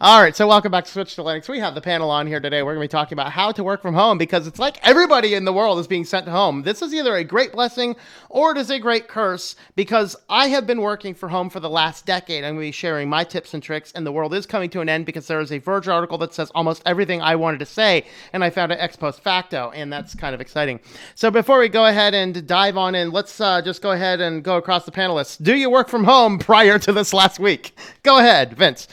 All right, so welcome back to Switch to Linux. We have the panel on here today. We're going to be talking about how to work from home because it's like everybody in the world is being sent home. This is either a great blessing or it is a great curse because I have been working from home for the last decade. I'm going to be sharing my tips and tricks, and the world is coming to an end because there is a Verge article that says almost everything I wanted to say, and I found it ex post facto, and that's kind of exciting. So before we go ahead and dive on in, let's just go ahead and go across the panelists. Do you work from home prior to this last week? Go ahead, Vince.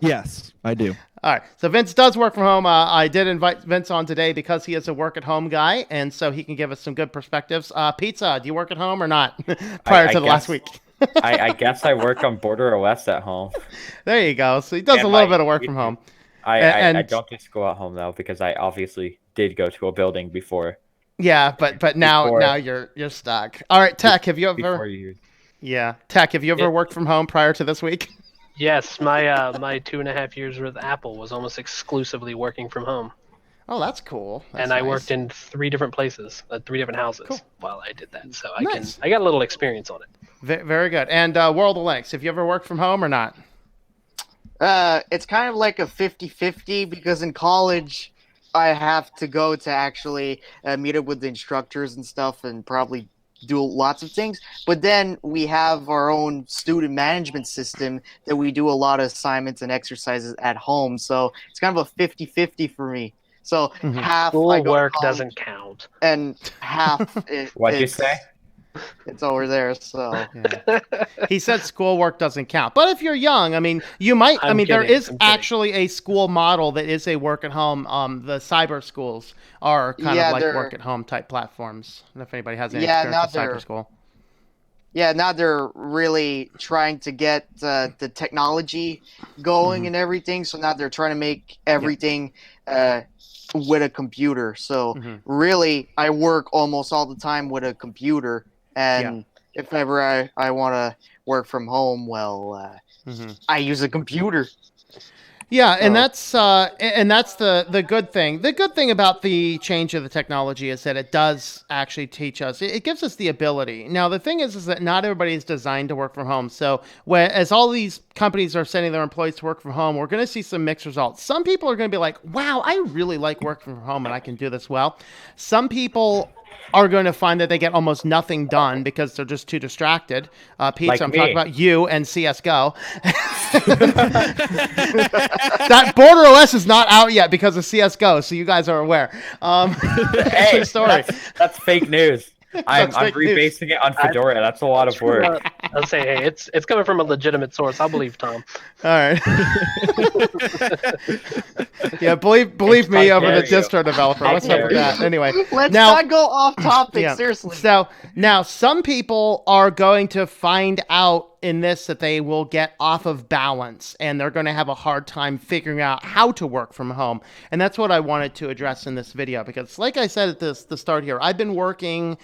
Yes, I do. All right. So Vince does work from home. I did invite Vince on today because he is a work at home guy, and so he can give us some good perspectives. Pizza, do you work at home or not prior to the last week? I guess I work on Border OS at home. There you go. So he does And a little bit of work from home. I don't do school at home though because I obviously did go to a building before. Yeah, but now you're stuck. All right, Tech, have you ever? Yeah, Tech, have you ever worked from home prior to this week? Yes, my 2.5 years with Apple was almost exclusively working from home. Oh, that's cool. That's and I nice. worked in 3 different places, 3 different houses while I did that. So Nice. I got a little experience on it. Very good. And World of Linux, have you ever worked from home or not? It's kind of like a 50-50 because in college I have to go to actually meet up with the instructors and stuff and probably do lots of things. But then we have our own student management system that we do a lot of assignments and exercises at home. So it's kind of a 50-50 for me. So half school work doesn't count. And half What'd you say? It's over there, so yeah. He said schoolwork doesn't count. But if you're young, I mean, you might. There is actually a school model that is a work at home. The cyber schools are kind of like work at home type platforms. I don't know if anybody has any experience with cyber school. Yeah, now they're really trying to get the technology going and everything. So now they're trying to make everything with a computer. So really, I work almost all the time with a computer. And if ever I want to work from home, well, I use a computer. Yeah, and that's the good thing. The good thing about the change of the technology is that it does actually teach us. It gives us the ability. Now, the thing is that not everybody is designed to work from home. So, as all these companies are sending their employees to work from home, we're going to see some mixed results. Some people are going to be like, "Wow, I really like working from home, and I can do this well." Some people are going to find that they get almost nothing done because they're just too distracted. Pete, like I'm me. talking about you and CSGO. That Border OS is not out yet because of CSGO, so you guys are aware. Hey, story. That's fake news. I'm rebasing it on Fedora. That's a lot of work. I'll say, hey, it's coming from a legitimate source. I'll believe Tom. All right. Yeah, believe me over the distro developer. What's up with that? Anyway, let's not go off topic. Seriously. So now some people are going to find out in this that they will get off of balance and they're going to have a hard time figuring out how to work from home. And that's what I wanted to address in this video because, like I said at the start here, I've been working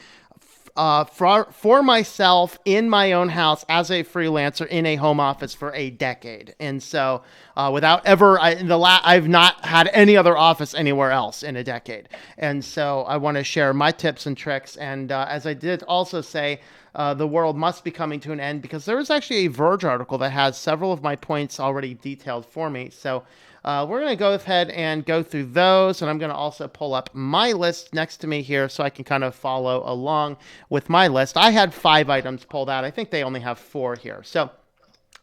for myself in my own house as a freelancer in a home office for a decade. And so without ever, I've not had any other office anywhere else in a decade. And so I want to share my tips and tricks. And as I did also say, the world must be coming to an end because there is actually a Verge article that has several of my points already detailed for me. So we're going to go ahead and go through those, and I'm going to also pull up my list next to me here so I can kind of follow along with my list. I had 5 items pulled out. I think they only have 4 here. So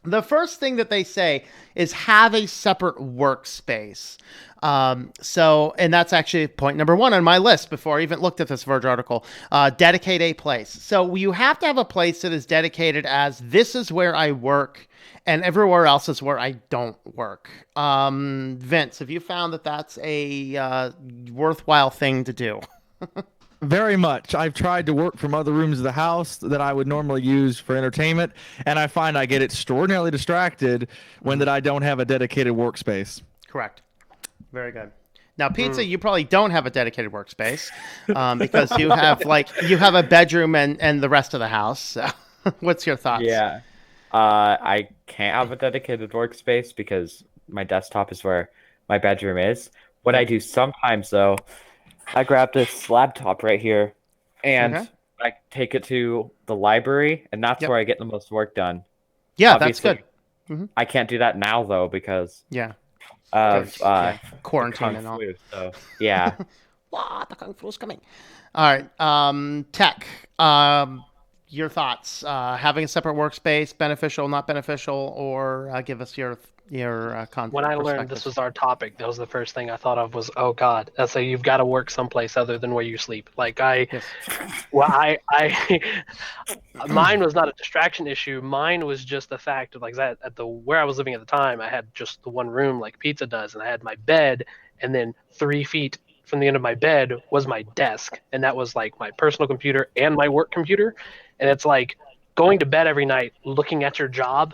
the first thing that they say is have a separate workspace. And that's actually point number 1 on my list before I even looked at this Verge article. Dedicate a place. So you have to have a place that is dedicated as this is where I work and everywhere else is where I don't work. Vince, have you found that that's a worthwhile thing to do? Very much. I've tried to work from other rooms of the house that I would normally use for entertainment, and I find I get extraordinarily distracted when that I don't have a dedicated workspace. Correct. Very good. Now, Pizza, you probably don't have a dedicated workspace because you have a bedroom and the rest of the house. So what's your thoughts? Yeah. I can't have a dedicated workspace because my desktop is where my bedroom is. What I do sometimes, though, I grab this laptop right here, and I take it to the library, and that's where I get the most work done. Yeah, Obviously, that's good. I can't do that now though because Yeah. of 'Cause, the quarantine kung and all. flu. So yeah. Wow, the kung flu's coming. All right. Tech. Your thoughts. Having a separate workspace, beneficial, not beneficial, or give us your When I learned this perspectives. was our topic, that was the first thing I thought of was, oh God, that's like you've got to work someplace other than where you sleep. Like Yes. well, mine was not a distraction issue. Mine was just the fact of like that at the where I was living at the time, I had just the one room like pizza does, and I had my bed, and then 3 feet from the end of my bed was my desk, and that was like my personal computer and my work computer, and it's like going to bed every night looking at your job.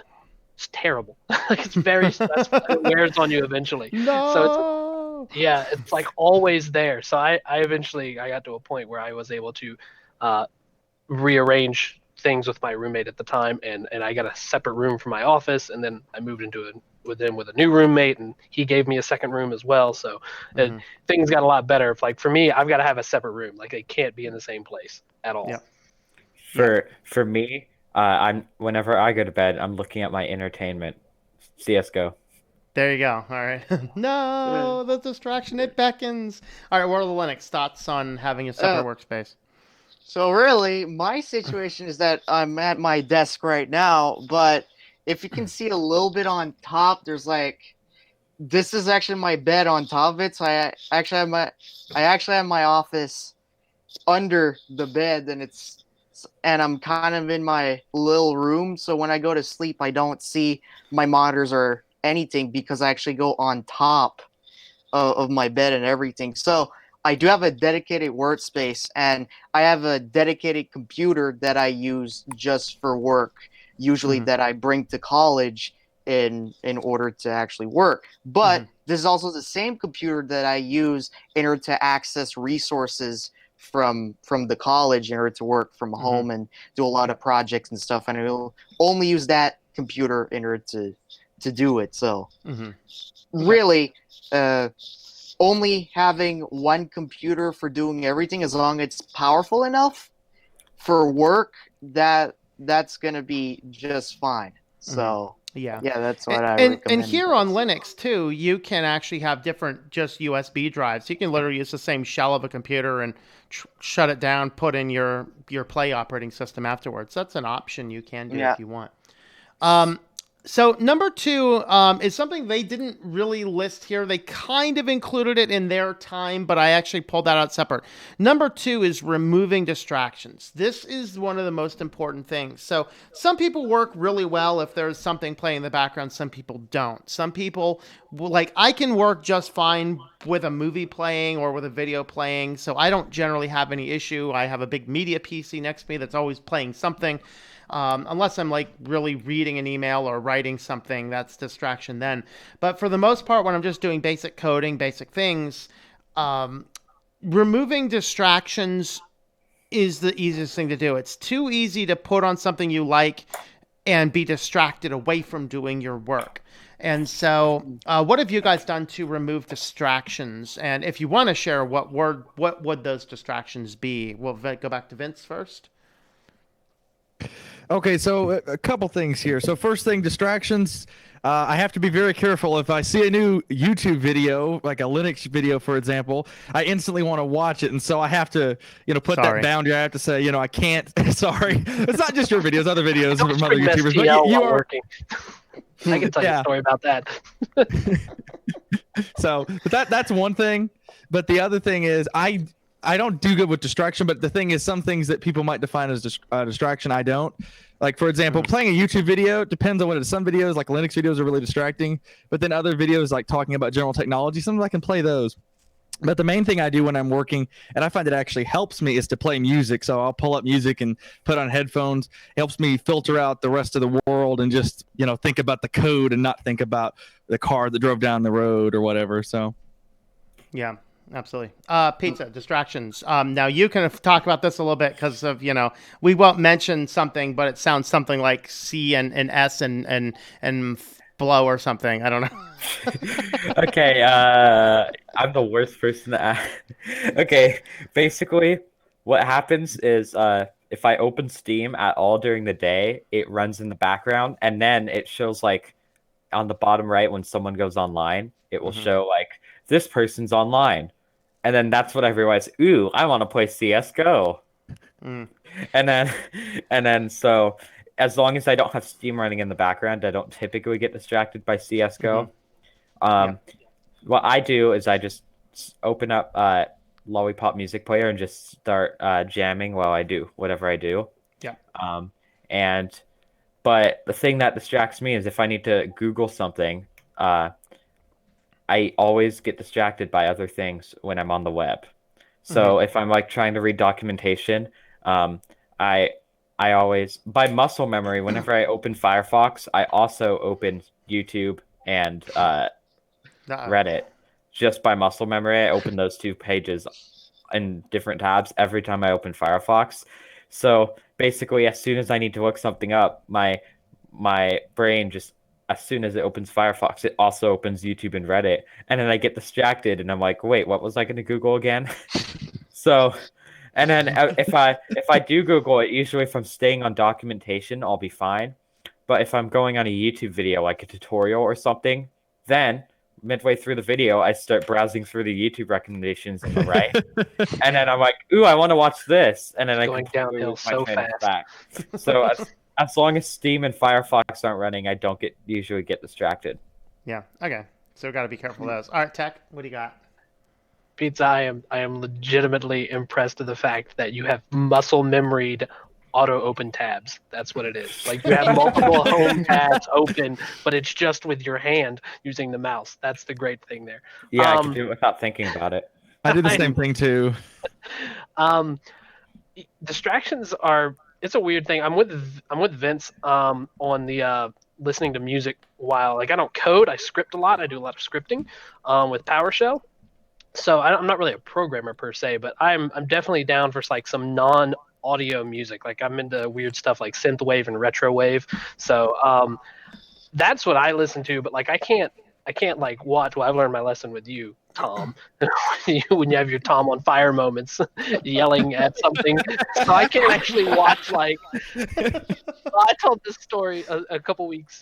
It's terrible. Like it's very stressful. And it wears on you eventually. So it's No. yeah, it's like always there. So I eventually I got to a point where I was able to uh, rearrange things with my roommate at the time, and I got a separate room for my office, and then I moved into it with him with a new roommate, and he gave me a second room as well. So Mm-hmm. things got a lot better. Like for me, I've got to have a separate room. Like they can't be in the same place at all. Yep. For me, I'm whenever I go to bed, I'm looking at my entertainment. CS:GO. There you go. All right. No, the distraction, it beckons. All right, what are the Linux thoughts on having a separate Uh, workspace? So really, my situation is that I'm at my desk right now, but if you can see a little bit on top, there's like this is actually my bed on top of it. So I actually have my office under the bed, and I'm kind of in my little room. So when I go to sleep, I don't see my monitors or anything because I actually go on top of my bed and everything. So I do have a dedicated workspace, and I have a dedicated computer that I use just for work, usually Mhm. that I bring to college in order to actually work. But Mhm. this is also the same computer that I use in order to access resources from the college in order to work from Mhm. home and do a lot of projects and stuff. And I will only use that computer in order to do it. So Mhm. Okay. really, uh, only having one computer for doing everything, as long as it's powerful enough for work, that's gonna be just fine. Mhm. So Yeah. yeah, that's And, what I and recommend. here on Linux too, you can actually have different just USB drives. You can literally use the same shell of a computer and shut it down, put in your Play operating system afterwards. That's an option you can do Yeah. if you want. Um, so number two is something they didn't really list here. They kind of included it in their time, but I actually pulled that out separate. Number two is removing distractions. This is one of the most important things. So some people work really well if there's something playing in the background. Some people don't. Some people, like I can work just fine with a movie playing or with a video playing. So I don't generally have any issue. I have a big media PC next to me that's always playing something. Unless I'm like really reading an email or writing something, that's distraction then. But for the most part, when I'm just doing basic coding, basic things, um, removing distractions is the easiest thing to do. It's too easy to put on something you like and be distracted away from doing your work. And so, what have you guys done to remove distractions? And if you want to share, what would those distractions be? We'll go back to Vince first. Okay, so a couple things here. So first thing, distractions. I have to be very careful. If I see a new YouTube video, like a Linux video, for example, I instantly want to watch it, and so I have to, put that Sorry. boundary. I have to say, I can't. Sorry, it's not just your videos, other videos Don't from other stream YouTubers, but STL you while are. working. I can tell you a Yeah. story about that. So, but that's one thing. But the other thing is, I don't do good with distraction. But the thing is, some things that people might define as distraction, I don't. Like for example, playing a YouTube video depends on what it is. Some videos, like Linux videos, are really distracting. But then other videos, like talking about general technology, sometimes I can play those. But the main thing I do when I'm working, and I find it actually helps me, is to play music. So I'll pull up music and put on headphones. It helps me filter out the rest of the world and just, think about the code and not think about the car that drove down the road or whatever. So, Yeah, absolutely. Pizza distractions. Now you can talk about this a little bit because of we won't mention something, but it sounds something like C and S and blow or something. I don't know. Okay, I'm the worst person to ask. Okay, basically, what happens is if I open Steam at all during the day, it runs in the background, and then it shows like on the bottom right when someone goes online, it will Mhm. show like this person's online, and then that's what I realized. Ooh, I want to play CS:GO, Mm. and then so as long as I don't have Steam running in the background, I don't typically get distracted by CS:GO. Yeah. What I do is I just open up Lollipop Music Player and just start jamming while I do whatever I do. Yeah. And but the thing that distracts me is if I need to Google something, I always get distracted by other things when I'm on the web. So if I'm like trying to read documentation, I always by muscle memory, whenever I open Firefox, I also open YouTube and Reddit. Just by muscle memory, I open those two pages in different tabs every time I open Firefox. So basically, as soon as I need to look something up, my brain just as soon as it opens Firefox, it also opens YouTube and Reddit, and then I get distracted, and I'm like, wait, what was I going to Google again? So, and then if I do Google it, usually if I'm staying on documentation, I'll be fine. But if I'm going on a YouTube video, like a tutorial or something, then midway through the video, I start browsing through the YouTube recommendations on the right, and then I'm like, "Ooh, I want to watch this," and then I Going completely downhill lose my so train of fast. track. So as long as Steam and Firefox aren't running, I don't usually get distracted. Yeah. Okay. So we got to be careful of those. All right, Tech. What do you got? Pizza, I am legitimately impressed with the fact that you have muscle memoried auto open tabs. That's what it is. Like you have multiple home tabs open, but it's just with your hand using the mouse. That's the great thing there. Yeah, I can do it without thinking about it. I did the same thing too. Distractions are it's a weird thing. I'm with Vince on the listening to music while like I don't code, I script a lot. I do a lot of scripting with PowerShell. So I'm not really a programmer per se, but I'm definitely down for like some non audio music. Like I'm into weird stuff like synthwave and retrowave. So that's what I listen to. But like I can't like watch. Well, I've learned my lesson with you, Tom. when you have your Tom on fire moments, yelling at something. So I can't actually watch like. I told this story a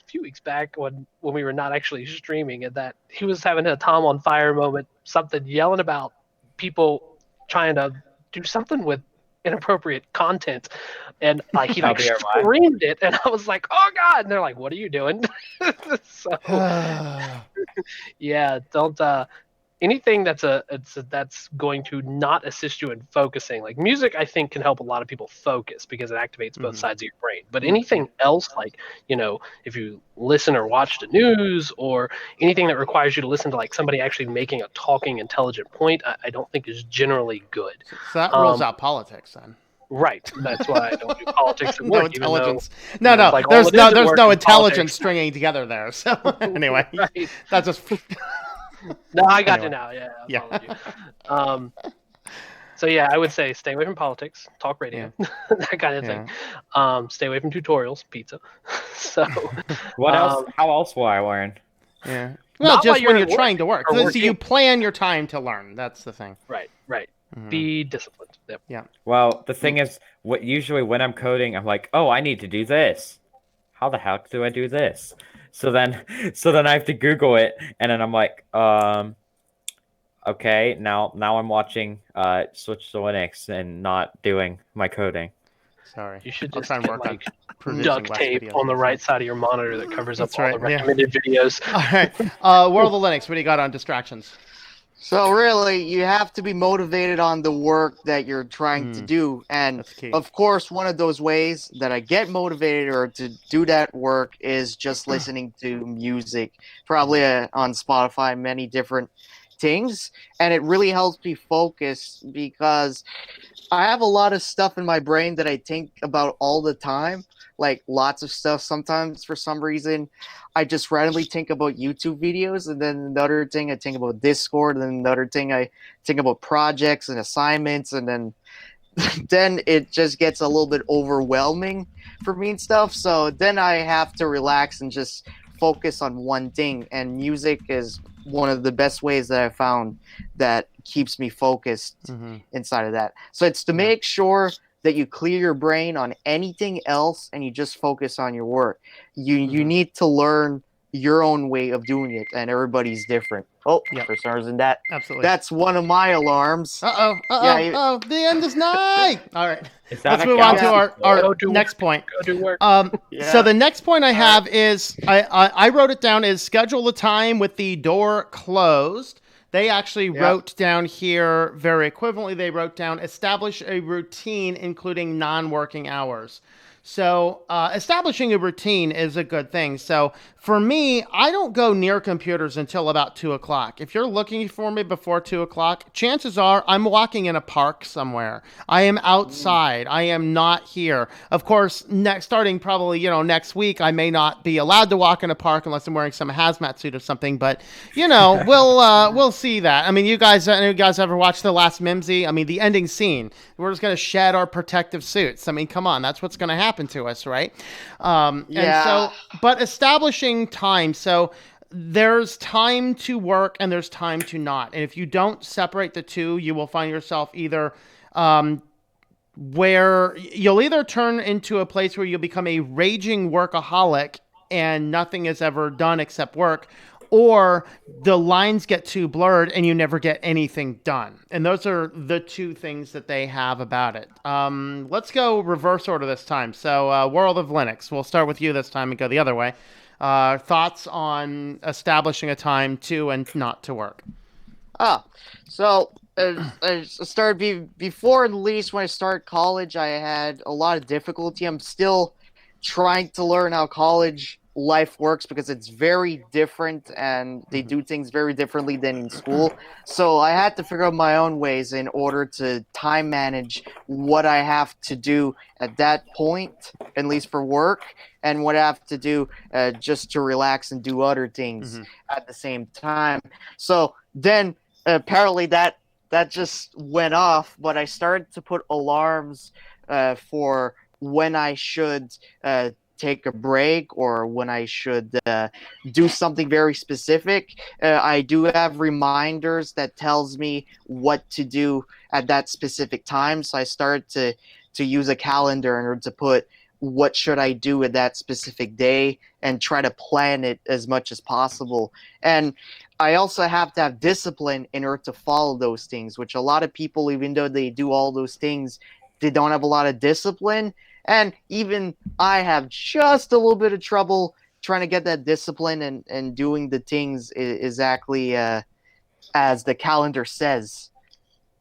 few weeks back when we were not actually streaming, and that he was having a Tom on fire moment, something yelling about people trying to do something with inappropriate content, and like he like screamed it, and I was like, "Oh God!" And they're like, "What are you doing?" So yeah, don't anything that's that's going to not assist you in focusing. Like music, I think can help a lot of people focus because it activates both sides of your brain. But anything else, like if you listen or watch the news or anything that requires you to listen to like somebody actually making a talking intelligent point, I don't think is generally good. So that rules out politics then. Right. That's why I don't do politics at No work. intelligence. No, Like, there's no intelligence stringing together there. So anyway, right. That's just. No, I got Anyway. you now. Yeah. So yeah, I would say stay away from politics, talk radio, that kind of thing. Stay away from tutorials, pizza. So what else? How else will I learn? Yeah. Well, Not just while when you're you're at trying to work. or So working. you plan your time to learn. That's the thing. Right. Be disciplined. Yep. Yeah. Well, the thing is, usually when I'm coding, I'm like, oh, I need to do this. How the heck do I do this? So then I have to Google it, and then I'm like, okay, now I'm watching Switch to Linux and not doing my coding. Sorry. You should I'll just try and get work on like producing duct less tape videos on the next right time. side of your monitor that covers up That's all right, the recommended videos. All right. World of Linux. What do you got on distractions? So really, you have to be motivated on the work that you're trying to do, and That's key. of course, one of those ways that I get motivated or to do that work is just listening to music, probably on Spotify, many different things, and it really helps me focus because I have a lot of stuff in my brain that I think about all the time, like lots of stuff. Sometimes, for some reason, I just randomly think about YouTube videos, and then another thing I think about Discord, and then another thing I think about projects and assignments, and then then it just gets a little bit overwhelming for me and stuff. So then I have to relax and just focus on one thing. And music is one of the best ways that I found that keeps me focused inside of that. So it's to make sure that you clear your brain on anything else and you just focus on your work. You need to learn your own way of doing it, and everybody's different. Oh, Yep. for some reason Absolutely. that's one of my alarms. Yeah, The end is nigh. All right. Is that Let's a move on to galaxy our Go do next work. point. Go do work. yeah. So the next point I have is I wrote it down is schedule the time with the door closed. They actually wrote down here very equivalently. They wrote down establish a routine including non-working hours. So establishing a routine is a good thing. So for me, I don't go near computers until about 2 o'clock. If you're looking for me before 2 o'clock, chances are I'm walking in a park somewhere. I am outside. I am not here. Of course, starting probably next week, I may not be allowed to walk in a park unless I'm wearing some hazmat suit or something. But we'll see that. I mean, you guys ever watch The Last Mimsy? I mean, the ending scene. We're just gonna shed our protective suits. I mean, come on, that's what's gonna happen to us, right? And so, but establishing time. So there's time to work and there's time to not. And if you don't separate the two, you will find yourself either where you'll either turn into a place where you'll become a raging workaholic and nothing is ever done except work, or the lines get too blurred and you never get anything done. And those are the two things that they have about it. Let's go reverse order this time. So World of Linux, we'll start with you this time and go the other way. Thoughts on establishing a time to and not to work? So I started before, at least when I started college, I had a lot of difficulty. I'm still trying to learn how college life works because it's very different and they do things very differently than in school. So I had to figure out my own ways in order to time manage what I have to do at that point, at least for work, and what I have to do just to relax and do other things at the same time. So then apparently that just went off, but I started to put alarms for when I should take a break or when I should do something very specific. I do have reminders that tells me what to do at that specific time. So I started to use a calendar in order to put what should I do at that specific day and try to plan it as much as possible. And I also have to have discipline in order to follow those things, which a lot of people, even though they do all those things, they don't have a lot of discipline. And even I have just a little bit of trouble trying to get that discipline and doing the things exactly as the calendar says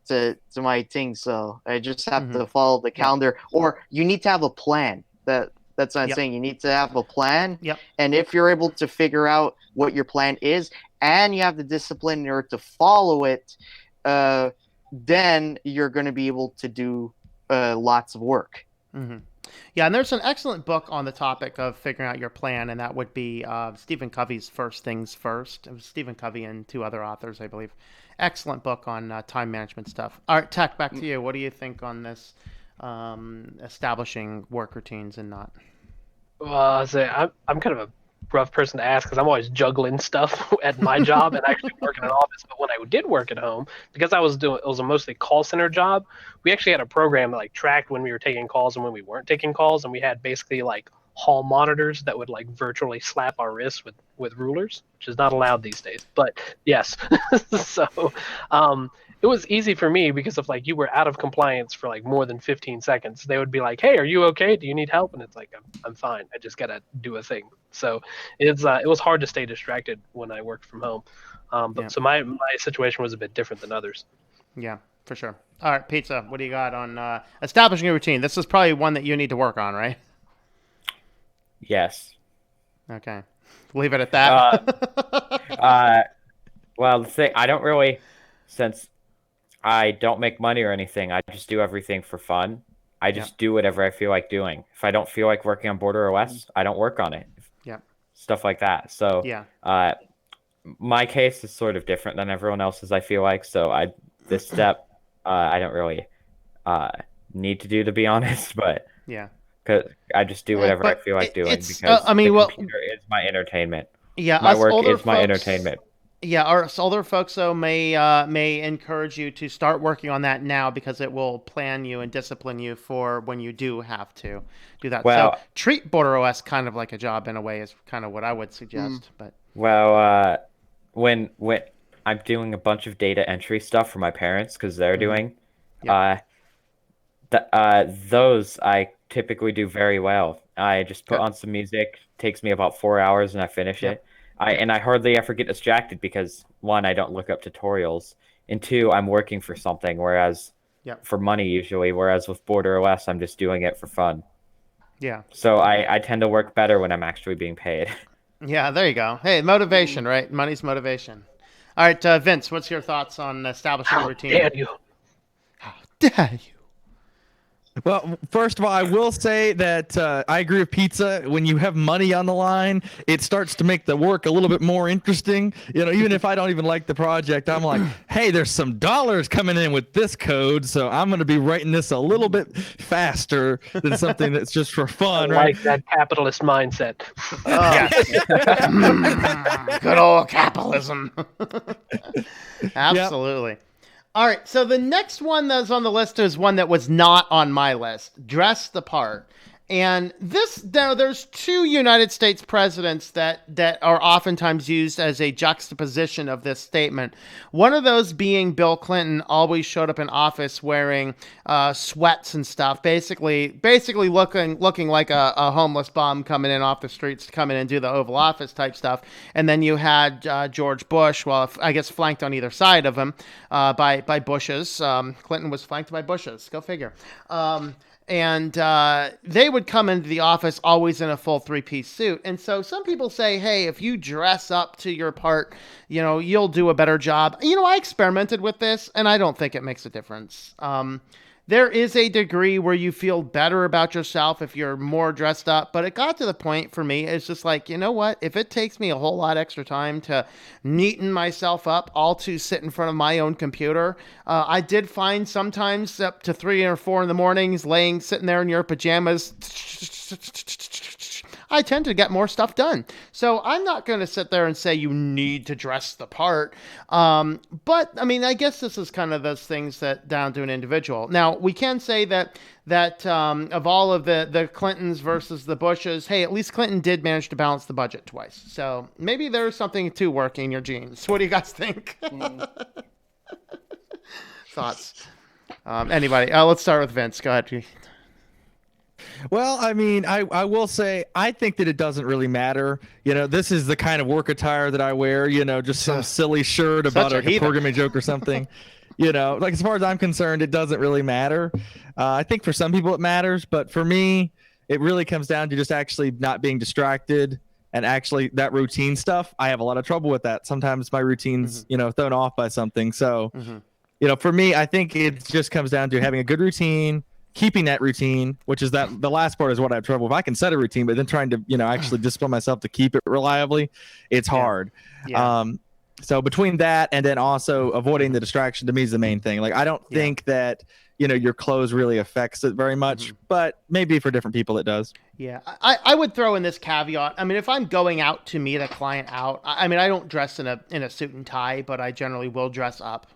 to my thing. So I just have to follow the calendar, or you need to have a plan. That's what I'm saying. You need to have a plan. Yep. And if you're able to figure out what your plan is and you have the discipline in order to follow it, then you're going to be able to do lots of work. Yeah, and there's an excellent book on the topic of figuring out your plan, and that would be Stephen Covey's First Things First. It was Stephen Covey and two other authors, I believe. Excellent book on time management stuff. All right, Tech, back to you. What do you think on this establishing work routines and not? Well, I'm kind of a rough person to ask because I'm always juggling stuff at my job and actually work in an office. But when I did work at home, because it was a mostly call center job, we actually had a program that like tracked when we were taking calls and when we weren't taking calls, and we had basically like hall monitors that would like virtually slap our wrists with rulers, which is not allowed these days. But yes, so it was easy for me because if like you were out of compliance for like more than 15 seconds, they would be like, "Hey, are you okay? Do you need help?" And it's like, I'm fine. I just gotta do a thing. So it was hard to stay distracted when I worked from home. So my situation was a bit different than others. Yeah, for sure. All right, Pizza, what do you got on establishing a routine? This is probably one that you need to work on, right? Yes. Okay. Leave it at that. Well, the thing, I don't really, since I don't make money or anything, I just do everything for fun. I just do whatever I feel like doing. If I don't feel like working on Border OS, I don't work on it. Yeah. Stuff like that. So my case is sort of different than everyone else's, I feel like. So this step I don't really need to do, to be honest. But yeah, because I just do whatever I feel like doing because I mean, the computer is my entertainment. Yeah, my work is my entertainment. Yeah, our older folks though may encourage you to start working on that now because it will plan you and discipline you for when you do have to do that. So Well, treat Border OS kind of like a job in a way is kind of what I would Mm. suggest. But well, when I'm doing a bunch of data entry stuff for my parents because they're Mhm. doing, Yep. uh, those I typically do very well. I just put Good. on some music, takes me about 4 hours, and I finish Yep. it. I hardly ever get distracted because one, I don't look up tutorials, and two, I'm working for something, whereas Yep. for money usually, whereas with Border OS, I'm just doing it for fun. Yeah. So I tend to work better when I'm actually being paid. Yeah. There you go. Hey, motivation, right? Money's motivation. All right, Vince, what's your thoughts on establishing a How routine? dare you? How dare you? Well, first of all, I will say that I agree with pizza. When you have money on the line, it starts to make the work a little bit more interesting. Even if I don't even like the project, I'm like, hey, there's some dollars coming in with this code, so I'm going to be writing this a little bit faster than something that's just for I fun, right? like that capitalist mindset. Yes. Good old capitalism. Absolutely. All right. So the next one that's on the list is one that was not on my list. Dress the part. And this now there's two United States presidents that are oftentimes used as a juxtaposition of this statement. One of those being Bill Clinton, always showed up in office wearing sweats and stuff, basically looking like a homeless bum coming in off the streets to come in and do the Oval Office type stuff. And then you had George Bush, well, I guess flanked on either side of him by Bushes. Clinton was flanked by Bushes. Go figure. And they would come into the office always in a full three-piece suit. And so some people say, hey, if you dress up to your part, you'll do a better job. I experimented with this, and I don't think it makes a difference. There is a degree where you feel better about yourself if you're more dressed up, but it got to the point for me, it's just like, you know what? If it takes me a whole lot extra time to neaten myself up, all to sit in front of my own computer, I did find sometimes up to 3 or 4 in the mornings, sitting there in your pajamas, I tend to get more stuff done. So I'm not going to sit there and say you need to dress the part. But I mean, I guess this is kind of those things that down to an individual. Now we can say that of all of the Clintons versus the Bushes, hey, at least Clinton did manage to balance the budget twice. So maybe there's something to work in your genes. What do you guys think? Thoughts? Anybody? Let's start with Vince. Go ahead. Well, I mean, I will say I think that it doesn't really matter. This is the kind of work attire that I wear. Just some silly shirt about a a heathen. programming joke or something. Like as far as I'm concerned, it doesn't really matter. I think for some people it matters, but for me, it really comes down to just actually not being distracted and actually that routine stuff. I have a lot of trouble with that. Sometimes my routine's thrown off by something. So for me, I think it just comes down to having a good routine, keeping that routine, which is that the last part is what I have trouble with. I can set a routine, but then trying to, actually discipline myself to keep it reliably, it's hard. Yeah. So between that and then also avoiding the distraction to me is the main thing. Like, I don't think that, your clothes really affects it very much, but maybe for different people it does. Yeah, I would throw in this caveat. I mean, if I'm going out to meet a client out, I mean, I don't dress in a suit and tie, but I generally will dress up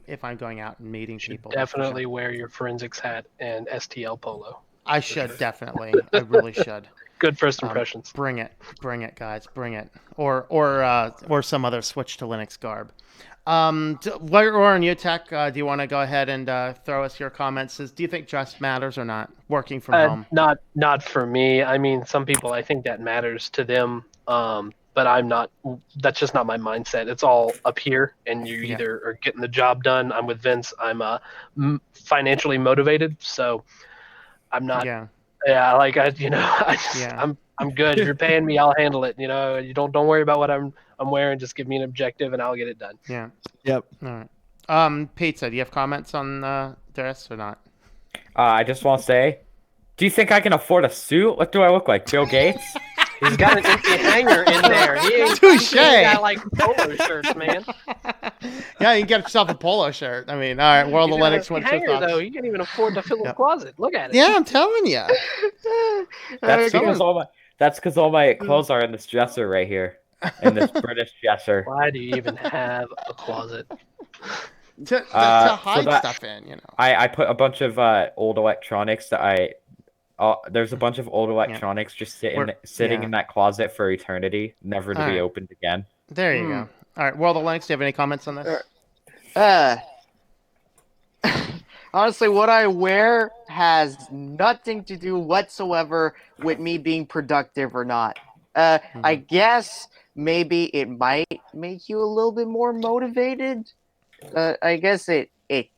if I'm going out and meeting people. Definitely wear your forensics hat and STL polo. I should definitely. I really should. Good first impressions. Bring it, guys, bring it, or some other switch to Linux garb. Warren Utech, do you want to go ahead and throw us your comments? Do you think dress matters or not? Working from home? Not for me. I mean, some people, I think that matters to them, but I'm not. That's just not my mindset. It's all up here, and you either are getting the job done. I'm with Vince. I'm financially motivated, so I'm not. Yeah, like I'm good. If you're paying me, I'll handle it. You don't worry about what I'm wearing. Just give me an objective, and I'll get it done. Yeah. Yep. All right. Pizza, do you have comments on dress or not? I just want to say, do you think I can afford a suit? What do I look like, Bill Gates? He's got an empty hanger in there. Touche. He got like polo shirts, man. Yeah, you can get yourself a polo shirt. I mean, all right, World of Linux. What's your thoughts? Though, you can't even afford to fill his closet. Look at it. Yeah, I'm telling you. That's because all my clothes are in this dresser right here. in this British dresser. Why do you even have a closet? to So hide that stuff in, you know. I put a bunch of old electronics that there's a bunch of old electronics just sitting yeah. in that closet for eternity, never to All be right. opened again. There you go. All right, World of Linux, do you have any comments on this? Uh, honestly, what I wear has nothing to do whatsoever with me being productive or not. I guess maybe it might make you a little bit more motivated. I guess it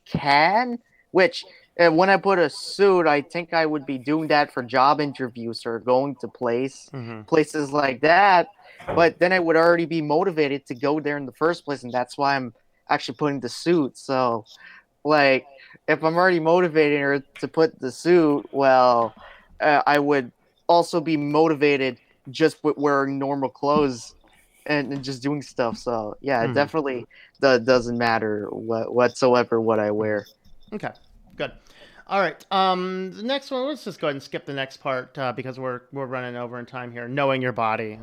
can. Which when I put a suit, I think I would be doing that for job interviews or going to places like that. But then I would already be motivated to go there in the first place, and that's why I'm actually putting the suit. So, like, if I'm already motivating her to put the suit, well, I would also be motivated just with wearing normal clothes and just doing stuff. So yeah, it definitely doesn't matter whatsoever what I wear. Okay, good. All right. The next one. Let's just go ahead and skip the next part because we're running over in time here. Knowing your body.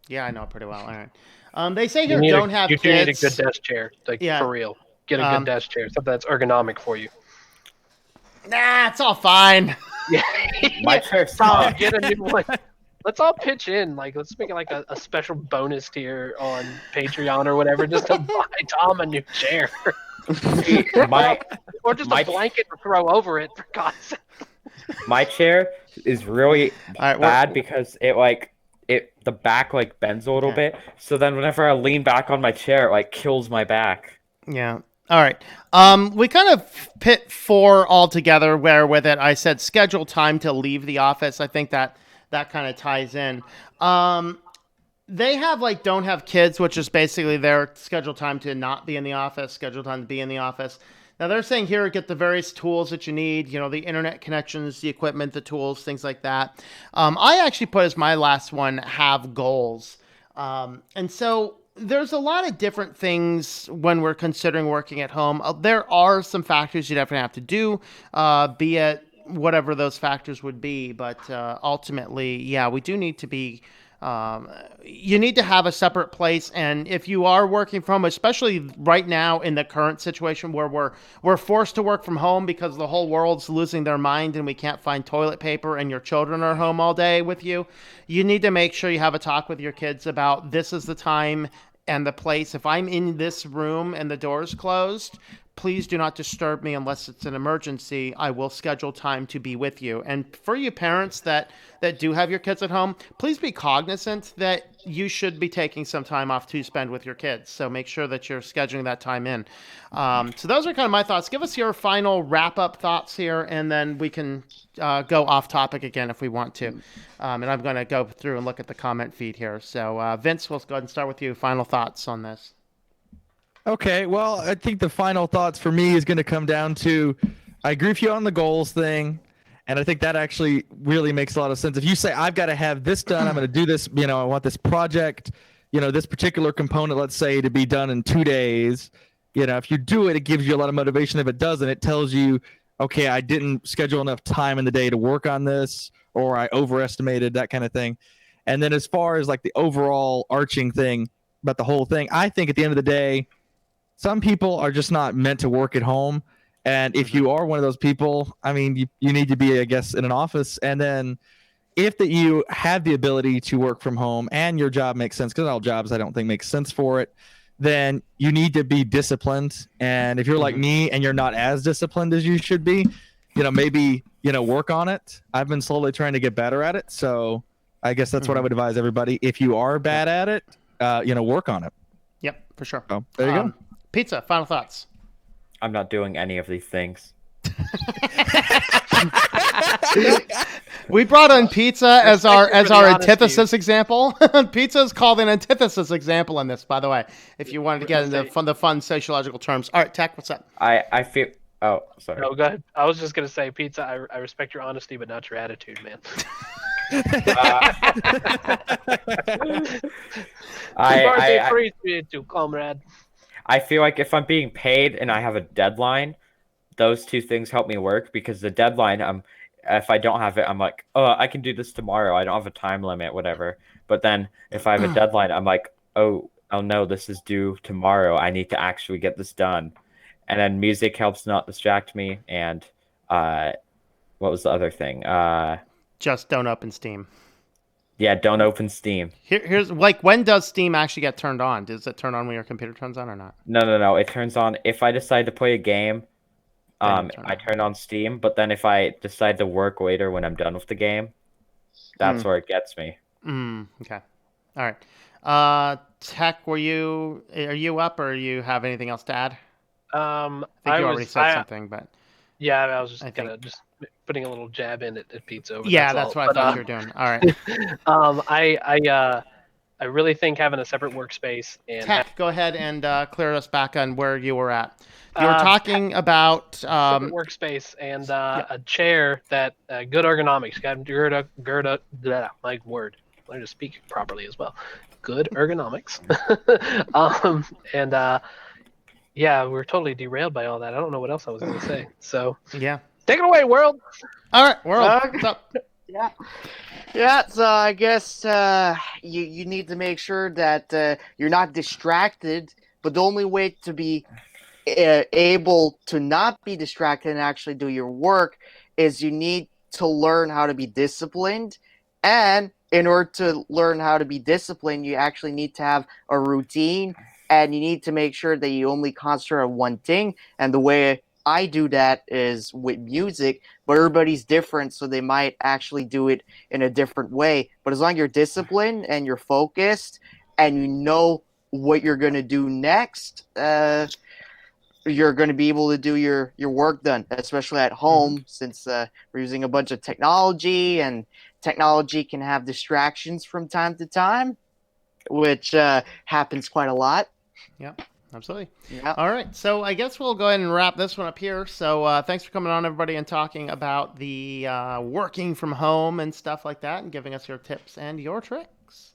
Yeah, I know it pretty well. All right. They say here don't have you kids. do need a good desk chair, like for real. Get a good desk chair, something that's ergonomic for you. Nah, it's all fine. Yeah, My chair sucks. Get a new one. Let's all pitch in. Like, let's make it like a special bonus tier on Patreon or whatever, just to buy Tom a new chair. Or just a blanket to throw over it, for God's sake. My chair is really bad because the back like bends a little bit. So then whenever I lean back on my chair, it like kills my back. Yeah. All right. We kind of pit 4 all together where with it I said schedule time to leave the office. I think that kind of ties in. They have like don't have kids, which is basically their schedule time to not be in the office, schedule time to be in the office. Now they're saying here get the various tools that you need, you know, the internet connections, the equipment, the tools, things like that. I actually put as my last one have goals. And so there's a lot of different things when we're considering working at home. There are some factors you definitely have to do, be it whatever those factors would be. But ultimately, yeah, we do need to be you need to have a separate place. And if you are working from, especially right now in the current situation where we're forced to work from home because the whole world's losing their mind and we can't find toilet paper and your children are home all day with you, you need to make sure you have a talk with your kids about this is the time and the place. If I'm in this room and the door's closed, please do not disturb me unless it's an emergency. I will schedule time to be with you. And for you parents that do have your kids at home, please be cognizant that you should be taking some time off to spend with your kids. So make sure that you're scheduling that time in. So those are kind of my thoughts. Give us your final wrap-up thoughts here, and then we can go off topic again if we want to. And I'm going to go through and look at the comment feed here. So Vince, we'll go ahead and start with you. Final thoughts on this. Okay, well, I think the final thoughts for me is going to come down to, I agree with you on the goals thing, and I think that actually really makes a lot of sense. If you say, I've got to have this done, I'm going to do this, you know, I want this project, you know, this particular component, let's say, to be done in 2 days, you know, if you do it, it gives you a lot of motivation. If it doesn't, it tells you, okay, I didn't schedule enough time in the day to work on this, or I overestimated, that kind of thing. And then as far as like the overall arching thing about the whole thing, I think at the end of the day, some people are just not meant to work at home. And if you are one of those people, I mean, you need to be, I guess, in an office. And then if that you have the ability to work from home and your job makes sense, because all jobs I don't think make sense for it, then you need to be disciplined. And if you're like me and you're not as disciplined as you should be, you know, maybe, you know, work on it. I've been slowly trying to get better at it. So I guess that's what I would advise everybody. If you are bad at it, you know, work on it. Yep, for sure. So there you go. Pizza, final thoughts. I'm not doing any of these things. We brought on pizza as our antithesis example. Pizza is called an antithesis example in this, by the way, if you wanted to get into the fun sociological terms. All right, Tech, what's up? I feel... Oh, sorry. No, go ahead. I was just going to say, Pizza, I respect your honesty, but not your attitude, man. I appreciate you, comrade. I feel like if I'm being paid and I have a deadline, those two things help me work, because the deadline, if I don't have it, I'm like, oh, I can do this tomorrow. I don't have a time limit, whatever. But then if I have a deadline, I'm like, oh no, this is due tomorrow. I need to actually get this done. And then music helps not distract me. And what was the other thing? Just don't open Steam. Yeah, don't open Steam. Here's like, when does Steam actually get turned on? Does it turn on when your computer turns on or not? No. It turns on if I decide to play a game. Then you turn I on. turn on Steam, but then if I decide to work later when I'm done with the game, that's where it gets me. Okay. All right. Tech, are you up, or you have anything else to add? I think you already said something, but yeah, I was just I kind of think- just putting a little jab in at pizza. Over, yeah, that's what all. I thought you were doing. All right. I really think having a separate workspace and Tech, go ahead and clear us back on where you were at. You were talking about separate workspace and a chair that good ergonomics. Got my word. Learn to speak properly as well. Good ergonomics. Yeah, we're totally derailed by all that. I don't know what else I was going to say. So yeah. take it away, world. All right, world. Okay. What's up? Yeah, so I guess you need to make sure that you're not distracted, but the only way to be able to not be distracted and actually do your work is you need to learn how to be disciplined. And in order to learn how to be disciplined, you actually need to have a routine, and you need to make sure that you only concentrate on one thing. And the way I do that is with music, but everybody's different, so they might actually do it in a different way. But as long as you're disciplined and you're focused and you know what you're going to do next, you're going to be able to do your work done, especially at home, since we're using a bunch of technology, and technology can have distractions from time to time, which happens quite a lot. Yeah, absolutely. Yeah. All right, so I guess we'll go ahead and wrap this one up here. So thanks for coming on, everybody, and talking about the working from home and stuff like that, and giving us your tips and your tricks.